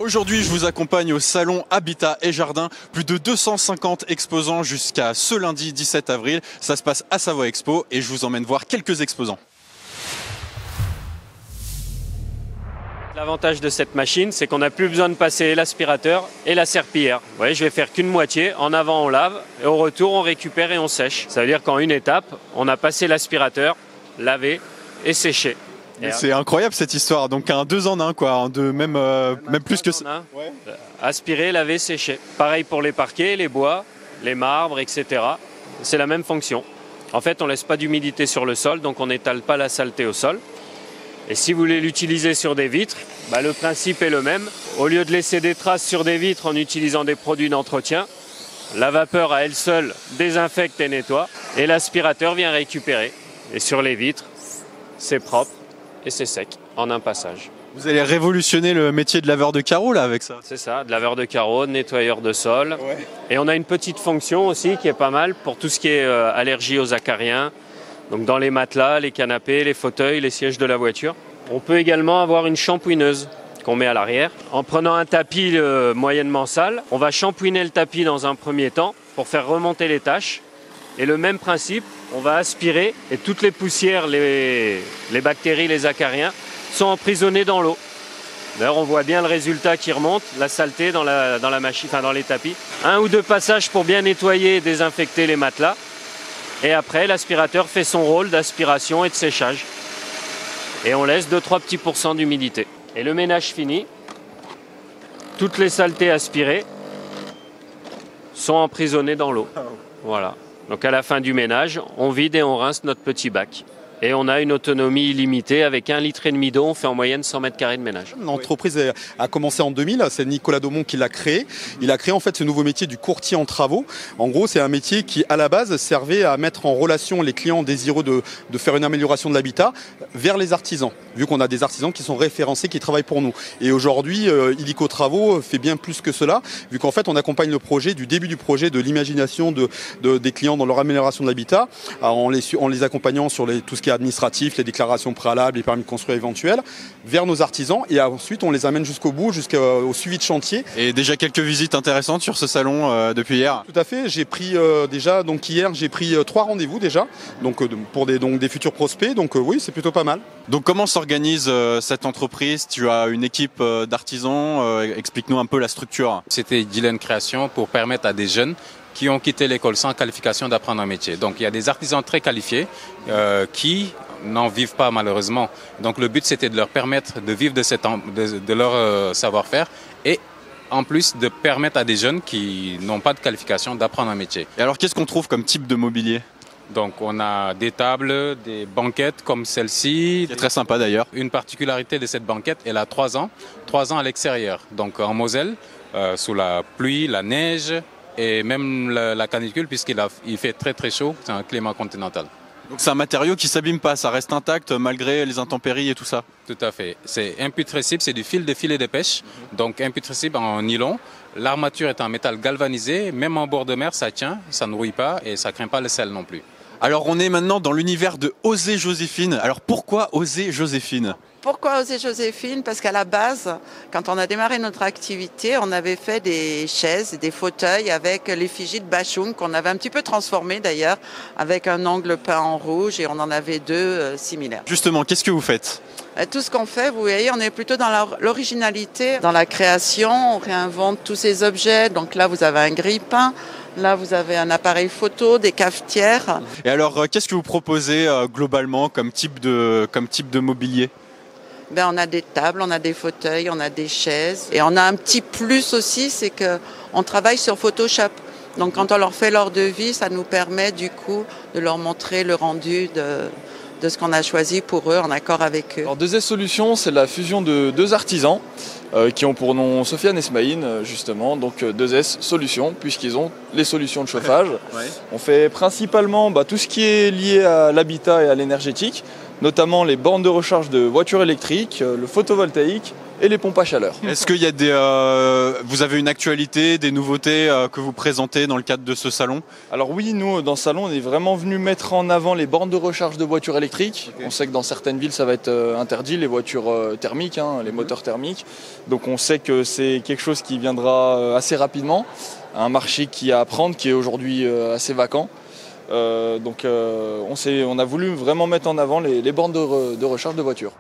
Aujourd'hui, je vous accompagne au salon Habitat et Jardin. Plus de 250 exposants jusqu'à ce lundi 17 avril. Ça se passe à Savoie Expo et je vous emmène voir quelques exposants. L'avantage de cette machine, c'est qu'on n'a plus besoin de passer l'aspirateur et la serpillière. Vous voyez, je vais faire qu'une moitié. En avant, on lave et au retour, on récupère et on sèche. Ça veut dire qu'en une étape, on a passé l'aspirateur, lavé et séché. C'est incroyable cette histoire. Donc un 2 en 1 quoi, même plus que ça. Ouais. Aspirer, laver, sécher. Pareil pour les parquets, les bois, les marbres, etc. C'est la même fonction. En fait, on ne laisse pas d'humidité sur le sol, donc on n'étale pas la saleté au sol. Et si vous voulez l'utiliser sur des vitres, le principe est le même. Au lieu de laisser des traces sur des vitres en utilisant des produits d'entretien, la vapeur à elle seule désinfecte et nettoie, et l'aspirateur vient récupérer. Et sur les vitres, c'est propre et c'est sec en un passage. Vous allez révolutionner le métier de laveur de carreaux là avec ça. C'est ça, de laveur de carreaux, de nettoyeur de sol. Ouais. Et on a une petite fonction aussi qui est pas mal pour tout ce qui est allergie aux acariens. Donc dans les matelas, les canapés, les fauteuils, les sièges de la voiture. On peut également avoir une shampouineuse qu'on met à l'arrière. En prenant un tapis moyennement sale, on va shampouiner le tapis dans un premier temps pour faire remonter les taches. Et le même principe, on va aspirer et toutes les poussières, les bactéries, les acariens sont emprisonnés dans l'eau. D'ailleurs, on voit bien le résultat qui remonte, la saleté dans la machine, dans les tapis. 1 ou 2 passages pour bien nettoyer et désinfecter les matelas. Et après, l'aspirateur fait son rôle d'aspiration et de séchage. Et on laisse 2-3 petits % d'humidité. Et le ménage fini, toutes les saletés aspirées sont emprisonnées dans l'eau. Voilà. Donc à la fin du ménage, on vide et on rince notre petit bac. Et on a une autonomie illimitée avec 1,5 litre d'eau. On fait en moyenne 100 mètres carrés de ménage. L'entreprise a commencé en 2000. C'est Nicolas Daumont qui l'a créé. Il a créé en fait ce nouveau métier du courtier en travaux. En gros, c'est un métier qui, à la base, servait à mettre en relation les clients désireux de faire une amélioration de l'habitat vers les artisans. Vu qu'on a des artisans qui sont référencés, qui travaillent pour nous. Et aujourd'hui, Illico Travaux fait bien plus que cela, vu qu'en fait, on accompagne le projet du début du projet, de l'imagination des clients dans leur amélioration de l'habitat, en les accompagnant sur tout ce qui est administratif, les déclarations préalables, les permis de construire éventuels, vers nos artisans, et ensuite on les amène jusqu'au bout, jusqu'au suivi de chantier. Et déjà quelques visites intéressantes sur ce salon depuis hier. Tout à fait, j'ai pris hier j'ai pris 3 rendez-vous déjà, donc pour des futurs prospects, donc oui, c'est plutôt pas mal. Donc comment s'organise cette entreprise? Tu as une équipe d'artisans, explique-nous un peu la structure. C'était Dylan Création pour permettre à des jeunes qui ont quitté l'école sans qualification d'apprendre un métier. Donc il y a des artisans très qualifiés qui n'en vivent pas malheureusement. Donc le but c'était de leur permettre de vivre de leur savoir-faire et en plus de permettre à des jeunes qui n'ont pas de qualification d'apprendre un métier. Et alors qu'est-ce qu'on trouve comme type de mobilier? Donc on a des tables, des banquettes comme celle-ci. C'est très sympa d'ailleurs. Une particularité de cette banquette, elle a 3 ans. 3 ans à l'extérieur. Donc en Moselle, sous la pluie, la neige et même la canicule puisqu'il fait très très chaud. C'est un climat continental. Donc c'est un matériau qui ne s'abîme pas, ça reste intact malgré les intempéries et tout ça. Tout à fait. C'est imputrescible, c'est du fil de filet de pêche. Donc imputrescible en nylon. L'armature est en métal galvanisé. Même en bord de mer, ça tient, ça ne rouille pas et ça ne craint pas le sel non plus. Alors on est maintenant dans l'univers de Oser Joséphine. Alors pourquoi Oser Joséphine ? Pourquoi Oser Joséphine? Parce qu'à la base, quand on a démarré notre activité, on avait fait des chaises, des fauteuils avec l'effigie de Bachung qu'on avait un petit peu transformé d'ailleurs, avec un angle peint en rouge et on en avait 2 similaires. Justement, qu'est-ce que vous faites? Tout ce qu'on fait, vous voyez, on est plutôt dans l'originalité, dans la création, on réinvente tous ces objets. Donc là, vous avez un grille-pain. Là, vous avez un appareil photo, des cafetières. Et alors, qu'est-ce que vous proposez globalement comme type de mobilier? On a des tables, on a des fauteuils, on a des chaises. Et on a un petit plus aussi, c'est qu'on travaille sur Photoshop. Donc quand on leur fait leur devis, ça nous permet du coup de leur montrer le rendu de ce qu'on a choisi pour eux, en accord avec eux. Alors 2S Solutions, c'est la fusion de 2 artisans qui ont pour nom Sofiane et Smaïn, justement. Donc 2S Solutions, puisqu'ils ont les solutions de chauffage. Ouais. On fait principalement tout ce qui est lié à l'habitat et à l'énergétique, notamment les bornes de recharge de voitures électriques, le photovoltaïque et les pompes à chaleur. Est-ce qu'il y a vous avez une actualité, des nouveautés que vous présentez dans le cadre de ce salon? Alors oui, nous dans ce salon, on est vraiment venu mettre en avant les bornes de recharge de voitures électriques. Okay. On sait que dans certaines villes, ça va être interdit, les voitures thermiques, les moteurs thermiques. Donc on sait que c'est quelque chose qui viendra assez rapidement, un marché qui est à prendre, qui est aujourd'hui assez vacant. On a voulu vraiment mettre en avant les bornes de recharge de voitures.